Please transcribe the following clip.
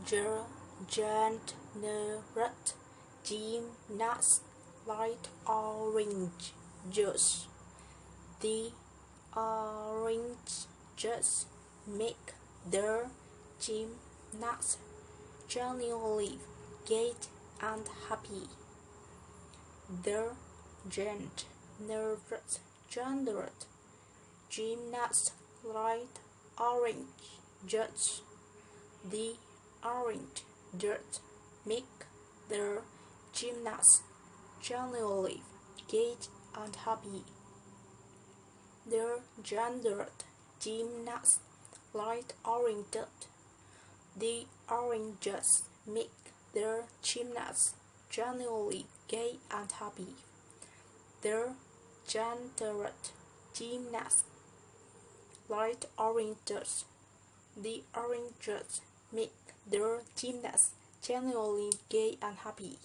The generate gymnasts light orange juice. The orange juice make the gymnasts genuinely gay and happy. The generate gymnasts light orange juice. The orange juice make the gymnasts genuinely gay and happy. The generate gymnasts light orange juice. The orange juice make the gymnasts genuinely gay and happy. The generate gymnasts light orange juice. The orange juice make the gymnasts genuinely gay and happy.